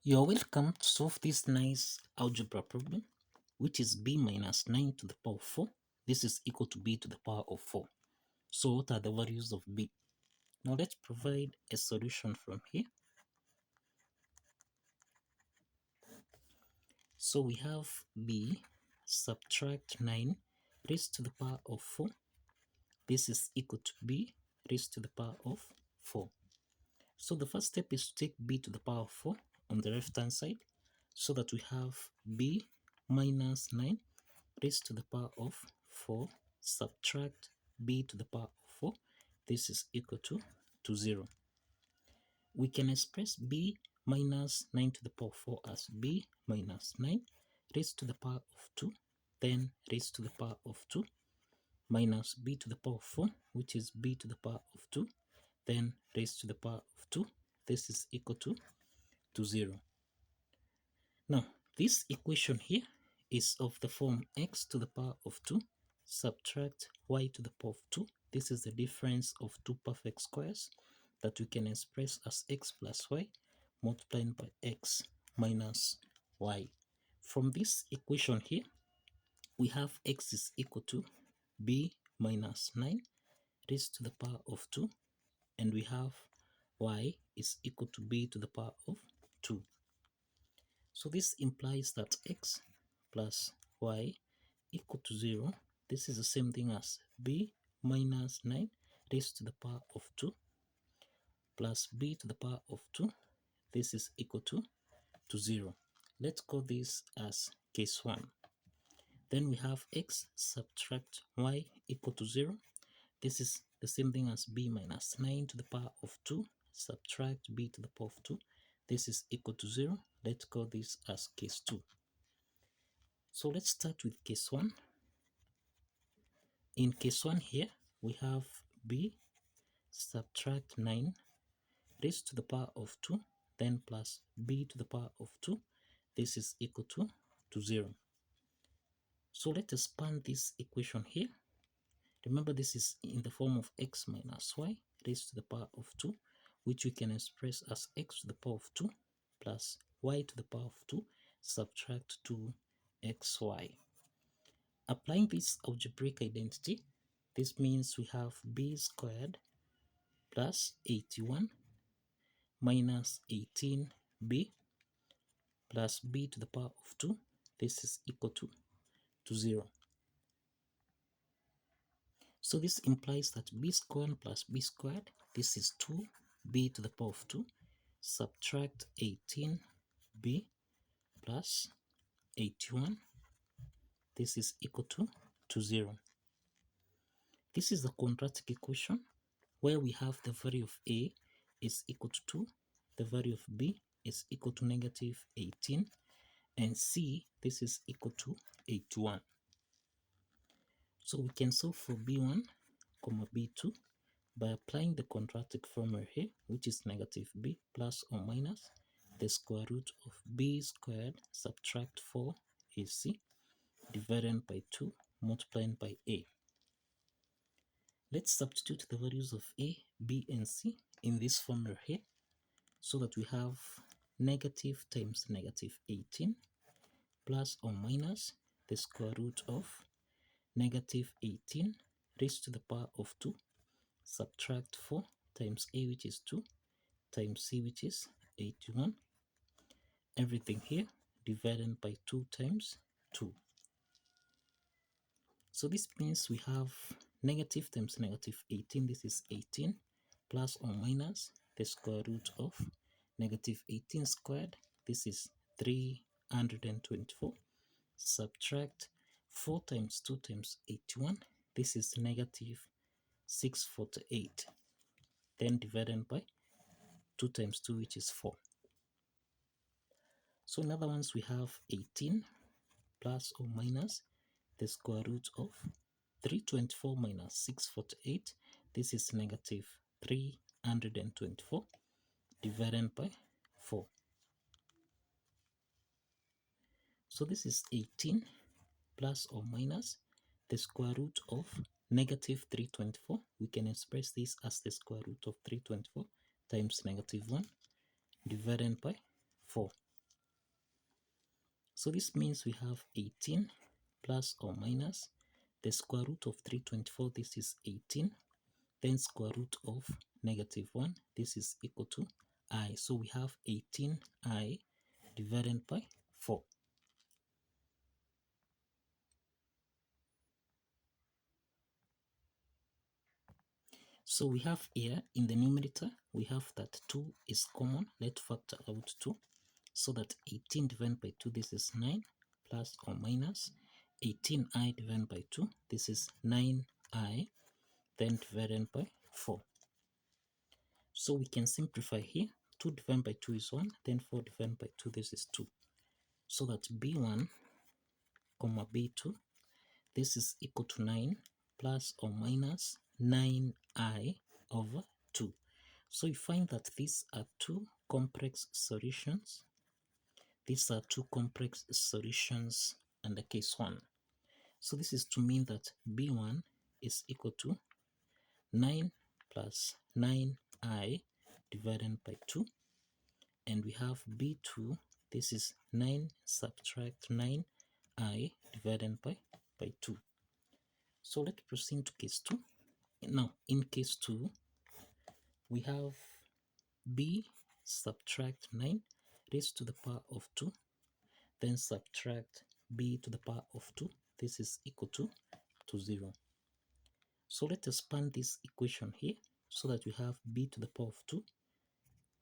You're welcome to solve this nice algebra problem, which is b minus 9 to the power of 4. This is equal to b to the power of 4. So what are the values of b? Now let's provide a solution from here. So we have b subtract 9 raised to the power of 4. This is equal to b raised to the power of 4. So the first step is to take b to the power of 4 on the left hand side, so that we have b minus 9 raised to the power of 4 subtract b to the power of 4. This is equal to 0. We can express b minus 9 to the power of 4 as b minus 9 raised to the power of 2, then raised to the power of 2, minus b to the power of 4, which is b to the power of 2, then raised to the power of 2. This is equal to 0. Now, this equation here is of the form x to the power of 2 subtract y to the power of 2. This is the difference of two perfect squares that we can express as x plus y multiplied by x minus y. From this equation here, we have x is equal to b minus 9 raised to the power of 2, and we have y is equal to b to the power of 2. So this implies that x plus y equal to 0. This is the same thing as b minus 9 raised to the power of 2 plus b to the power of 2. This is equal to 0. Let's call this as case 1. Then we have x subtract y equal to 0. This is the same thing as b minus 9 to the power of 2 subtract b to the power of 2. This is equal to 0. Let's call this as case 2. So let's start with case 1. In case 1 here, we have b subtract 9 raised to the power of 2, then plus b to the power of 2. This is equal to 0. So let us expand this equation here. Remember, this is in the form of x minus y raised to the power of 2, which we can express as x to the power of 2 plus y to the power of 2 subtract 2xy. Applying this algebraic identity, this means we have b squared plus 81 minus 18b plus b to the power of 2. This is equal to 0. So this implies that b squared plus b squared, this is 2b to the power of 2 subtract 18b plus 81. This is equal to 0. This is the quadratic equation where we have the value of a is equal to 2, the value of b is equal to negative 18, and c, this is equal to 81. So we can solve for b1, b2 by applying the quadratic formula here, which is negative b plus or minus the square root of b squared subtract 4ac divided by 2 multiplied by a. Let's substitute the values of a, b, and c in this formula here, so that we have negative times negative 18 plus or minus the square root of negative 18 raised to the power of 2 subtract 4 times a, which is 2, times c, which is 81. Everything here divided by 2 times 2. So this means we have negative times negative 18, this is 18, plus or minus the square root of negative 18 squared, this is 324, subtract 4 times 2 times 81, this is negative 648, then divided by 2 times 2, which is 4. So in other ones, we have 18 plus or minus the square root of 324 minus 648. This is negative 324 divided by 4. So this is 18 plus or minus the square root of negative 324. We can express this as the square root of 324 times negative 1 divided by 4. So this means we have 18 plus or minus the square root of 324, this is 18, then square root of -1, this is equal to I. So we have 18I divided by 4. So we have here in the numerator, we have that 2 is common. Let's factor out 2. So that 18 divided by 2, this is 9, plus or minus 18I divided by 2, this is 9I, then divided by 4. So we can simplify here. 2 divided by 2 is 1, then 4 divided by 2, this is 2. So that B1, comma B2, this is equal to 9 plus or minus 9I over 2. So you find that these are two complex solutions. These are two complex solutions under case 1. So this is to mean that B1 is equal to 9 plus 9I divided by 2. And we have B2, this is 9 subtract 9I divided by 2. So let's proceed to case 2. Now, in case 2, we have B subtract 9 raised to the power of 2, then subtract B to the power of 2. This is equal to 0. So let us expand this equation here so that we have B to the power of 2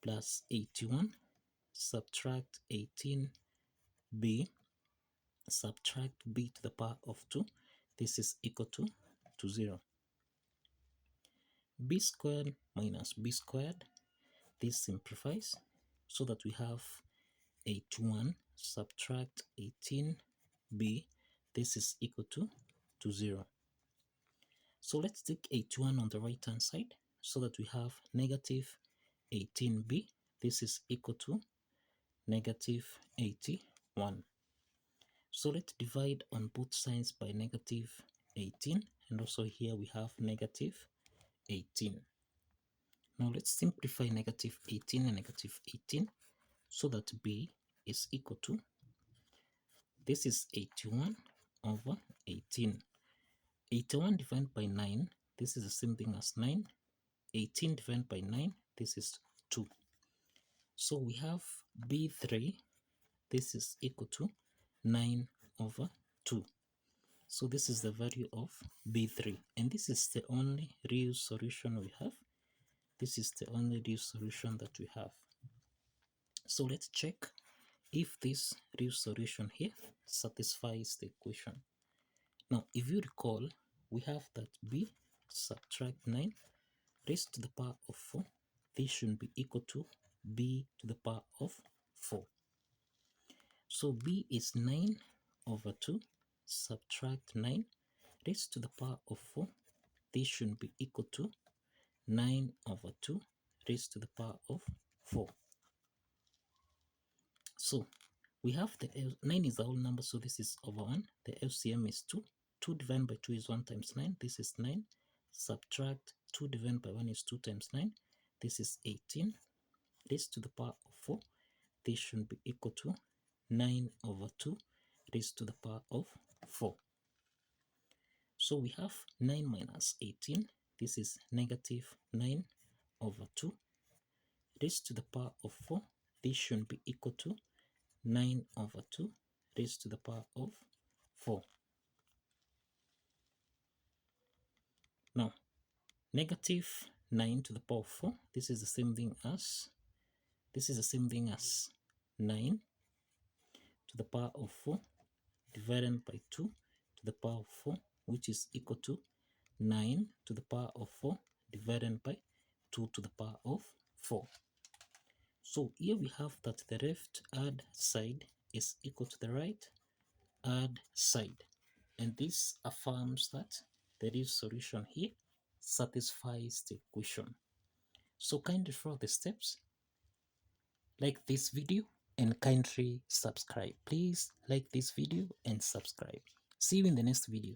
plus 81 subtract 18B subtract B to the power of 2. This is equal to 0. B squared minus B squared, this simplifies so that we have 81 subtract 18B, this is equal to 0. So let's take 81 on the right hand side so that we have negative 18B, this is equal to negative 81. So let's divide on both sides by negative 18, and also here we have negative 18. Now let's simplify negative 18 and negative 18 so that B is equal to, this is 81 over 18. 81 divided by 9, this is the same thing as 9. 18 divided by 9, this is 2. So we have B3, this is equal to 9 over 2. So this is the value of B3, and this is the only real solution we have. This is the only real solution that we have. So let's check if this real solution here satisfies the equation. Now, if you recall, we have that B subtract 9 raised to the power of 4. This should be equal to B to the power of 4. So B is 9 over 2 subtract 9 raised to the power of 4. This should be equal to 9 over 2 raised to the power of 4. So we have the 9 is the whole number, so this is over 1. The LCM is 2. 2 divided by 2 is 1 times 9. This is 9. Subtract 2 divided by 1 is 2 times 9. This is 18 raised to the power of 4. This should be equal to 9 over 2 raised to the power of 4. So we have 9 minus 18. This is negative 9 over 2 raised to the power of 4. This should be equal to 9 over 2 raised to the power of 4. Now, negative 9 to the power of 4, this is the same thing as 9 to the power of 4 divided by 2 to the power of 4, which is equal to 9 to the power of 4 divided by 2 to the power of 4. So here we have that the left hand side is equal to the right hand side, and this affirms that the real solution here satisfies the equation. So kindly follow the steps, like this video, and kindly subscribe. Please like this video and subscribe. See you in the next video.